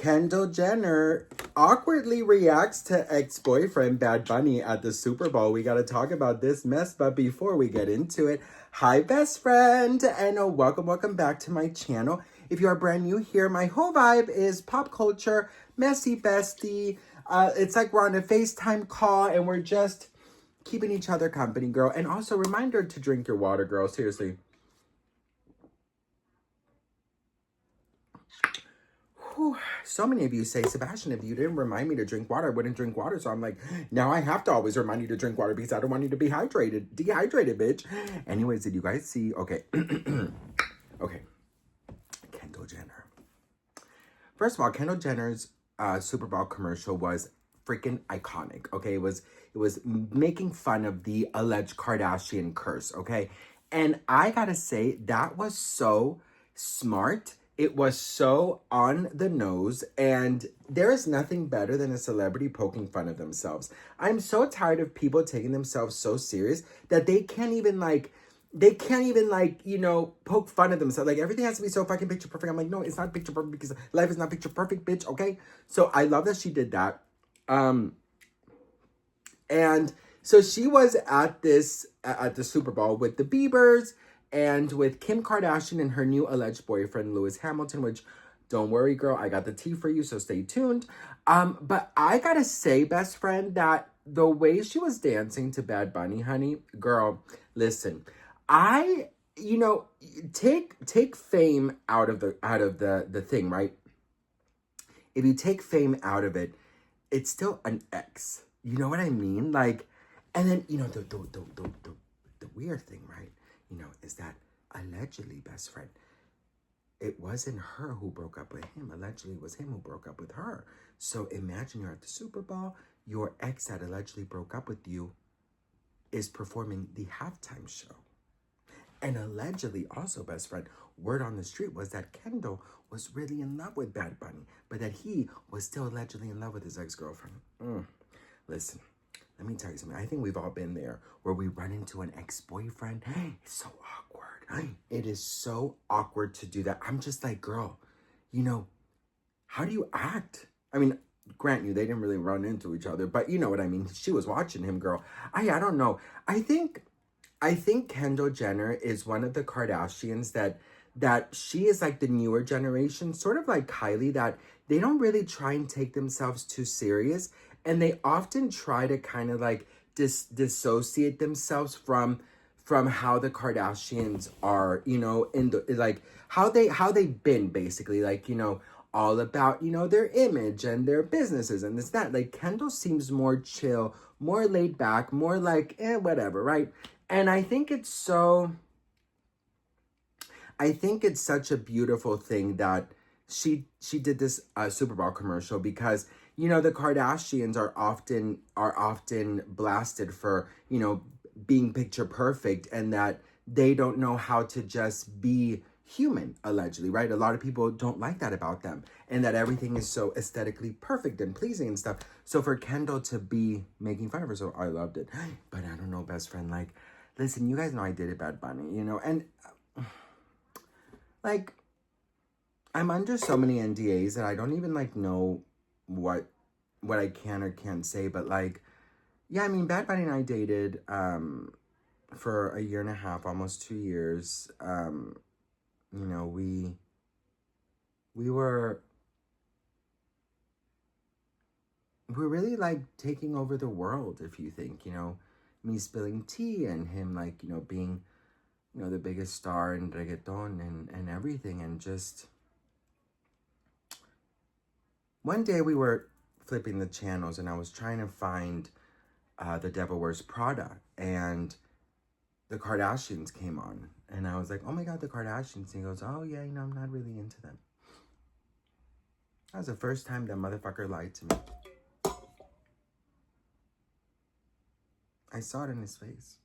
Kendall Jenner awkwardly reacts to ex-boyfriend Bad Bunny at the Super Bowl. We got to talk about this mess, but before we get into it, hi best friend, and welcome back to my channel. If you are brand new here, my whole vibe is pop culture, messy bestie. It's like we're on a FaceTime call and we're just keeping each other company, girl. And also reminder to drink your water, girl, seriously. Whew. So many of you say, Sebastian, if you didn't remind me to drink water, I wouldn't drink water. So I'm like, now I have to always remind you to drink water because I don't want you to be dehydrated, bitch. Anyways, did you guys see? Okay. Okay. Kendall Jenner. First of all, Kendall Jenner's Super Bowl commercial was freaking iconic. Okay. It was making fun of the alleged Kardashian curse. Okay. And I gotta say, that was so smart. It was so on the nose, and there is nothing better than a celebrity poking fun of themselves. I'm so tired of people taking themselves so serious that they can't even poke fun of themselves. Like, everything has to be so fucking picture perfect. I'm like, no, it's not picture perfect because life is not picture perfect, bitch, okay? So I love that she did that. And so she was at the Super Bowl with the Biebers and with Kim Kardashian and her new alleged boyfriend, Lewis Hamilton, which, don't worry, girl, I got the tea for you, so stay tuned. But I gotta say, best friend, that the way she was dancing to Bad Bunny, honey, girl, listen, take fame out of the thing, right? If you take fame out of it, it's still an ex. You know what I mean? Like, and then, the weird thing, right? Is that allegedly, best friend, it wasn't her who broke up with him. Allegedly, it was him who broke up with her. So imagine you're at the Super Bowl, your ex that allegedly broke up with you is performing the halftime show. And allegedly, also, best friend, word on the street was that Kendall was really in love with Bad Bunny, but that he was still allegedly in love with his ex-girlfriend. Listen, let me tell you something. I think we've all been there where we run into an ex-boyfriend. It's so awkward. It is so awkward to do that. I'm just like, girl, how do you act? I mean, grant you, they didn't really run into each other, but you know what I mean. She was watching him, girl. I don't know. I think Kendall Jenner is one of the Kardashians that she is like the newer generation, sort of like Kylie, that they don't really try and take themselves too serious. And they often try to kind of like dissociate themselves from how the Kardashians are, in the, like, how they've been basically, like, all about, their image and their businesses and this, that. Like, Kendall seems more chill, more laid back, more like, whatever, right? And I think it's such a beautiful thing that she did this Super Bowl commercial, because the Kardashians are often blasted for being picture perfect, and that they don't know how to just be human, allegedly, right? A lot of people don't like that about them, and that everything is so aesthetically perfect and pleasing and stuff. So for Kendall to be making fun of her, so I loved it. But I don't know, best friend, like, listen, you guys know I did it, Bad Bunny, and like, I'm under so many NDAs that I don't even like know what I can or can't say, but like, yeah, I mean, Bad Bunny and I dated for a year and a half, almost 2 years. We're really like taking over the world, if you think, me spilling tea and him like, being, the biggest star in reggaeton and everything. And just one day we were flipping the channels and I was trying to find The Devil Wears Prada, and the Kardashians came on, and I was like, oh my God, the Kardashians. And he goes, oh yeah, I'm not really into them. That was the first time that motherfucker lied to me. I saw it in his face.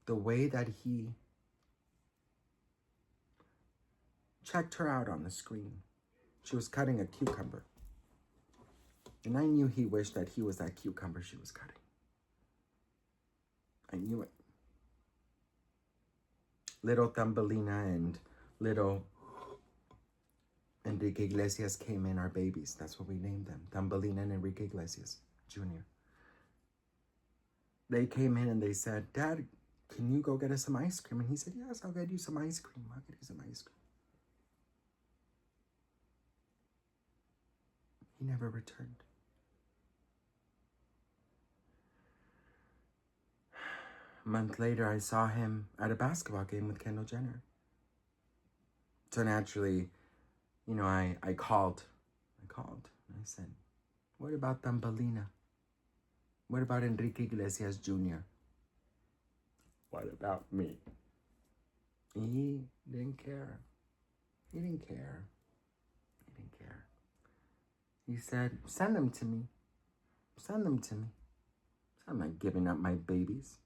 The way that he checked her out on the screen. She was cutting a cucumber. And I knew he wished that he was that cucumber she was cutting. I knew it. Little Thumbelina and little Enrique Iglesias came in, our babies. That's what we named them. Thumbelina and Enrique Iglesias Jr. They came in and they said, Dad, can you go get us some ice cream? And he said, yes, I'll get you some ice cream. I'll get you some ice cream. He never returned. A month later, I saw him at a basketball game with Kendall Jenner. So naturally, you know, I called. And I said, what about Thumbelina? What about Enrique Iglesias Jr.? What about me? He didn't care. He didn't care. He didn't care. He said, send them to me. Send them to me. I'm not giving up my babies.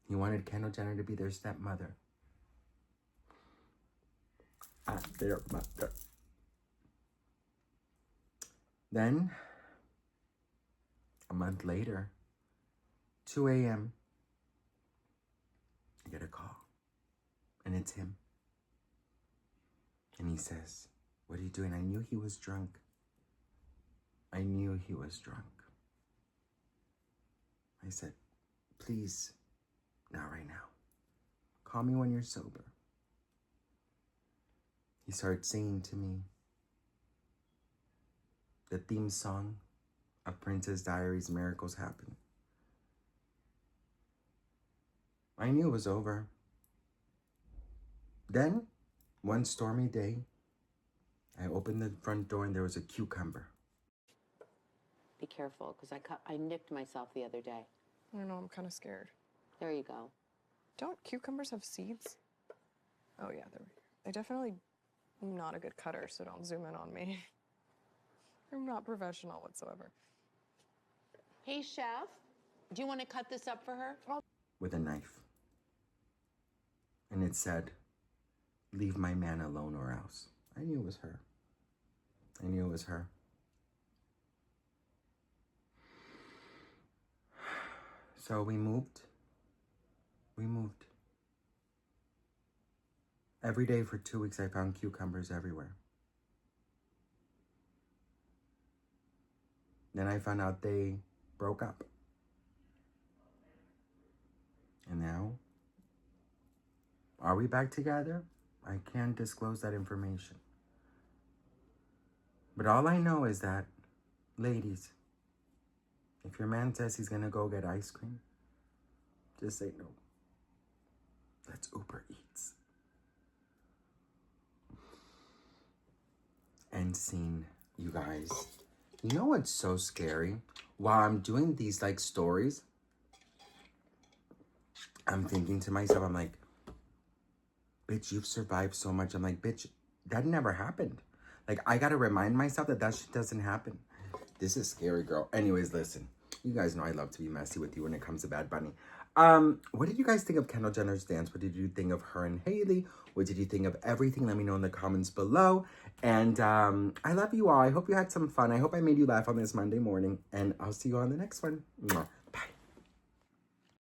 He wanted Kendall Jenner to be their stepmother. Their mother. Then, a month later, 2 a.m., I get a call. And it's him. And he says, what are you doing? I knew he was drunk. I knew he was drunk. I said, please, not right now. Call me when you're sober. He started singing to me the theme song of Princess Diaries, Miracles Happen. I knew it was over. Then, one stormy day, I opened the front door and there was a cucumber. Be careful, because I nicked myself the other day. I don't know, I'm kind of scared. There you go. Don't cucumbers have seeds? Oh yeah, they definitely not a good cutter, so don't zoom in on me. I'm not professional whatsoever. Hey, Chef, do you want to cut this up for her? With a knife. And it said, leave my man alone or else. I knew it was her. I knew it was her. So we moved. Every day for 2 weeks, I found cucumbers everywhere. Then I found out they broke up. And now, are we back together? I can't disclose that information. But all I know is that, ladies, if your man says he's gonna go get ice cream, just say no. Let's Uber Eats. End scene, you guys. You know what's so scary? While I'm doing these like stories, I'm thinking to myself, I'm like, bitch, you've survived so much. I'm like, bitch, that never happened. Like, I gotta remind myself that that shit doesn't happen. This is scary, girl. Anyways, listen. You guys know I love to be messy with you when it comes to Bad Bunny. What did you guys think of Kendall Jenner's dance? What did you think of her and Hailey? What did you think of everything? Let me know in the comments below. And I love you all. I hope you had some fun. I hope I made you laugh on this Monday morning. And I'll see you on the next one. Mwah.